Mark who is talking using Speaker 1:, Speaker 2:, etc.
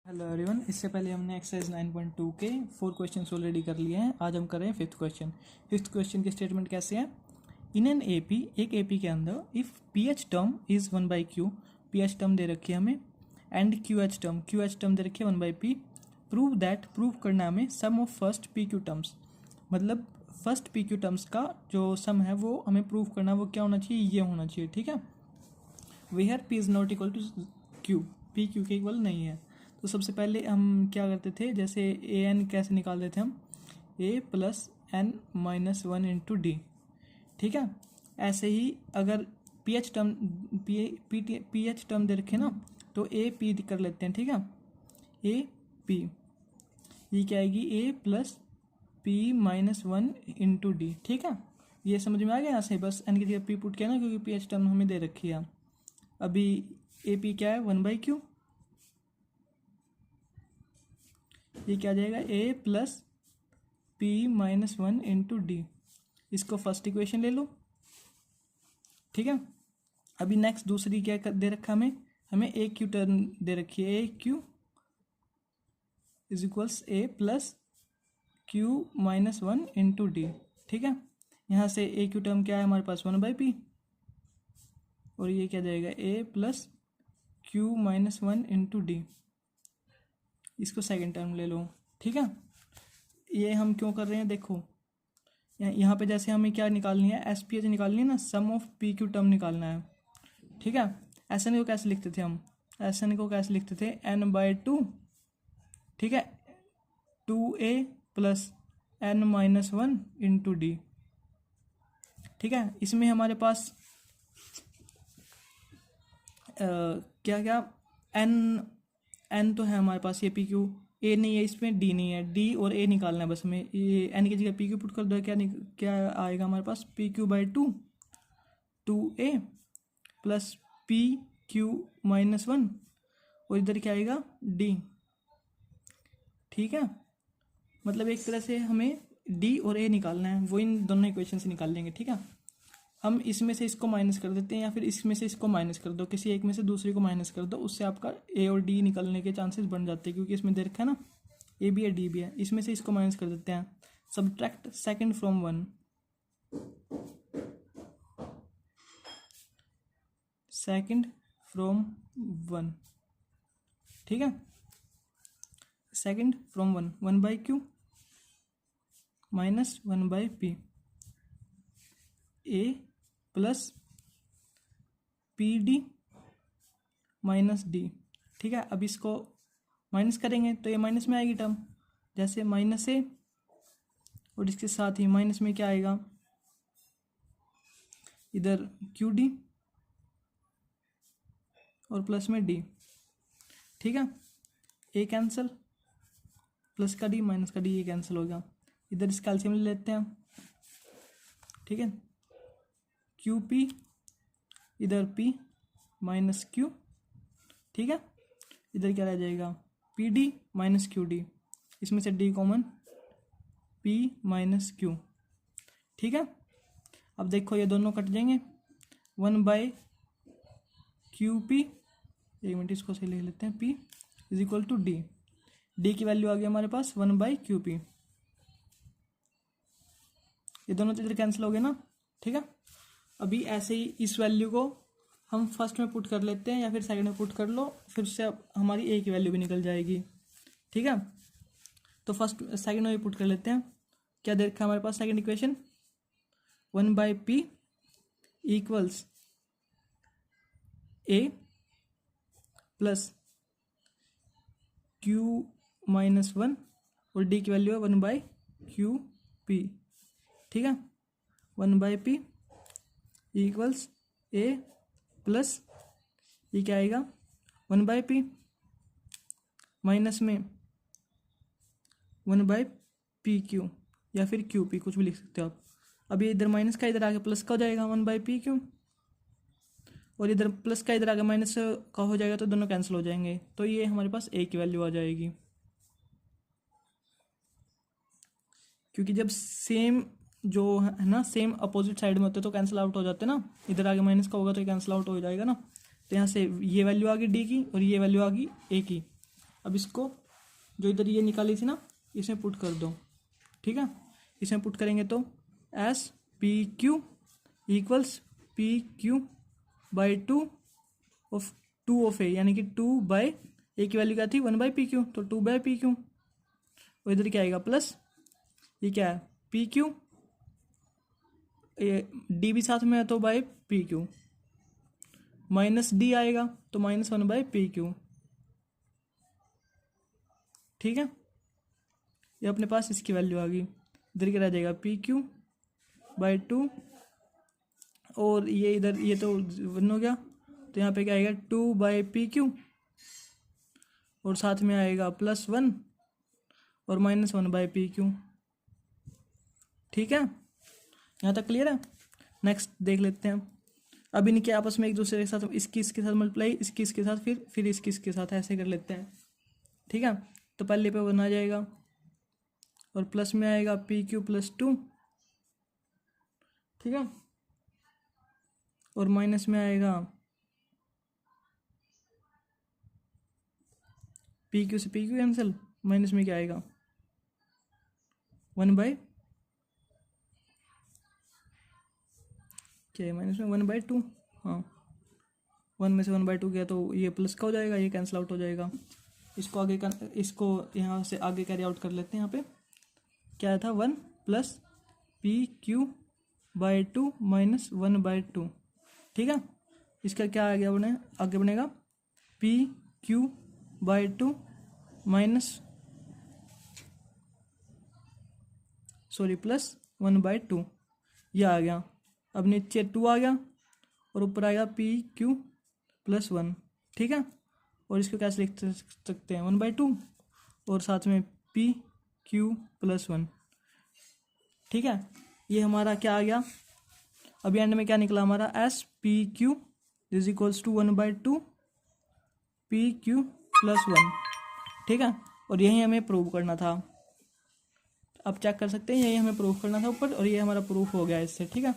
Speaker 1: Hello everyone. इससे पहले हमने एक्सरसाइज 9.2 के 4 क्वेश्चंस ऑलरेडी कर लिए हैं। आज हम कर रहे हैं फिफ्थ क्वेश्चन। फिफ्थ क्वेश्चन की स्टेटमेंट कैसे है? इन एन एपी, एक एपी के अंदर if PH term is 1/q, PH term दे रखी है हमें, एंड क्यूएच टर्म दे रखी है 1/p, प्रूव दैट, प्रूव करना है हमें sum of first P Q terms, मतलब फर्स्ट पी क्यू टर्म्स का जो सम है वो हमें प्रूव करना है। वो क्या होना चाहिए? ये होना चाहिए, ठीक है। Where P is not equal to Q, P Q के इक्वल नहीं है। तो सबसे पहले हम क्या करते थे, जैसे ए एन कैसे निकालते थे हम, A plus N minus 1 into D, ठीक है। ऐसे ही अगर P H term P H term दे रखे ना, तो ए पी कर लेते हैं, ठीक है। ए पी, ये क्या आएगी? A plus P minus 1 into D, ठीक है। ये समझ में आ गया? यहाँ से बस एन की जगह पी पुट किया ना, क्योंकि पी एच टर्म हमें दे रखी है। अभी ए पी क्या है? 1/q, ये क्या आ जाएगा? A plus P minus 1 into D. इसको फर्स्ट इक्वेशन ले लो, ठीक है। अभी नेक्स्ट दूसरी क्या दे रखा हमें ए क्यू टर्म दे रखी है। A Q is equals A plus Q minus 1 into D, ठीक है। यहाँ से ए क्यू टर्म क्या है हमारे पास? 1/p, और ये क्या जाएगा? A plus Q minus 1 into D. इसको सेकेंड टर्म ले लो, ठीक है। ये हम क्यों कर रहे हैं? देखो यहाँ पे जैसे हमें क्या निकालनी है? एस पी एच निकालनी है ना, सम ऑफ पी क्यू टर्म निकालना है, ठीक है। एस एन को कैसे लिखते थे हम? एस एन को कैसे लिखते थे? n/2, ठीक है, 2a plus n minus 1 into D, ठीक है। इसमें हमारे पास क्या क्या एन तो है हमारे पास, ये पी क्यू, ए नहीं है इसमें, डी नहीं है, डी और ए निकालना है बस हमें। ये एन की जगह पी क्यू पुट कर दो, क्या आएगा हमारे पास? P Q by 2a plus P Q minus 1, और इधर क्या आएगा? डी, ठीक है। मतलब एक तरह से हमें डी और ए निकालना है, वो इन दोनों इक्वेशन से निकाल लेंगे, ठीक है। हम इसमें से इसको माइनस कर देते हैं, या फिर इसमें से इसको माइनस कर दो, किसी एक में से दूसरे को माइनस कर दो, उससे आपका ए और डी निकलने के चांसेस बढ़ जाते हैं, क्योंकि इसमें दे रखा है ना ए भी है डी भी है। इसमें से इसको माइनस कर देते हैं। Subtract second from 1, second from 1, ठीक है। Second from 1, 1/q minus 1/p, A plus P D minus D, ठीक है। अब इसको माइनस करेंगे तो ये माइनस में आएगी टर्म, जैसे माइनस ए, और इसके साथ ही माइनस में क्या आएगा? इधर क्यू डी और प्लस में डी, ठीक है। ए कैंसिल, प्लस का डी माइनस का डी, ये कैंसिल हो गया। इधर इसका एलसीएम ले लेते हैं, ठीक है। क्यू पी, इधर पी माइनस क्यू, ठीक है। इधर क्या रह जाएगा? P D minus Q D, इसमें से D common, P minus Q, ठीक है। अब देखो ये दोनों कट जाएंगे, 1/QP, एक मिनट इसको सही लिख लेते हैं, P is equal to D, D की वैल्यू आ गई हमारे पास 1/QP। ये दोनों तो इधर कैंसिल हो गए ना, ठीक है। अभी ऐसे ही इस वैल्यू को हम फर्स्ट में पुट कर लेते हैं, या फिर सेकंड में पुट कर लो, फिर उससे हमारी ए की वैल्यू भी निकल जाएगी, ठीक है। तो फर्स्ट सेकंड में पुट कर लेते हैं। क्या दे रखा है हमारे पास second equation? 1/p equals A plus Q minus 1, और डी की वैल्यू है 1/QP, ठीक है। 1/p इक्वल्स ए प्लस, ये क्या आएगा? 1/p माइनस में 1/PQ, या फिर QP, कुछ भी लिख सकते हो आप। अब ये इधर माइनस का इधर आगे प्लस का हो जाएगा 1/PQ, और इधर प्लस का इधर आगे माइनस का हो जाएगा, तो दोनों कैंसिल हो जाएंगे। तो ये हमारे पास ए की वैल्यू आ जाएगी, क्योंकि जब सेम जो है ना, सेम अपोजिट साइड में होते तो कैंसिल आउट हो जाते ना। इधर आगे माइनस का होगा तो कैंसिल आउट हो जाएगा ना। तो यहाँ से ये वैल्यू आ गई डी की, और ये वैल्यू आ गई ए की, अब इसको जो इधर ये निकाली थी ना इसमें पुट कर दो, ठीक है। इसमें पुट करेंगे तो S P Q equals P Q by two of A, यानी कि 2/, ए की वैल्यू क्या थी 1/PQ, तो 2/PQ। और इधर क्या आएगा प्लस, ये क्या है PQ, डी भी साथ में है तो बाय PQ, माइनस डी आएगा तो -1/PQ, ठीक है। ये अपने पास इसकी वैल्यू आ गई। इधर क्या रह जाएगा PQ/2, और ये इधर ये तो 1 हो गया, तो यहाँ पे क्या आएगा 2/PQ, और साथ में आएगा +1 और -1/PQ, ठीक है। यहाँ तक क्लियर है। नेक्स्ट देख लेते हैं। अब इनके आपस में एक दूसरे के साथ इसके साथ मल्टीप्लाई, इसके साथ फिर इसके साथ ऐसे कर लेते हैं, ठीक है। तो पहले पे 1 आ जाएगा और प्लस में आएगा PQ+2, ठीक है, और माइनस में आएगा PQ से PQ कैंसिल, माइनस में क्या आएगा 1/, क्या है माइनस में 1/2, हाँ 1 में से 1/2 गया तो ये प्लस का हो जाएगा, ये कैंसिल आउट हो जाएगा। इसको आगे इसको यहाँ से आगे कैरी आउट कर लेते हैं। यहाँ पे क्या था 1 + PQ/2 - 1/2, ठीक है। इसका क्या आ गया आगे बनेगा PQ/2 प्लस 1/2, यह आ गया। अब नीचे 2 आ गया और ऊपर आएगा PQ+1, ठीक है। और इसको कैसे लिख सकते हैं 1/2 और साथ में PQ+1, ठीक है। ये हमारा क्या आ गया, अभी एंड में क्या निकला हमारा SPQ = 1/2 PQ+1, ठीक है। और यही हमें प्रूव करना था। आप चेक कर सकते हैं, यही हमें प्रूफ करना था ऊपर, और ये हमारा प्रूफ हो गया इससे, ठीक है।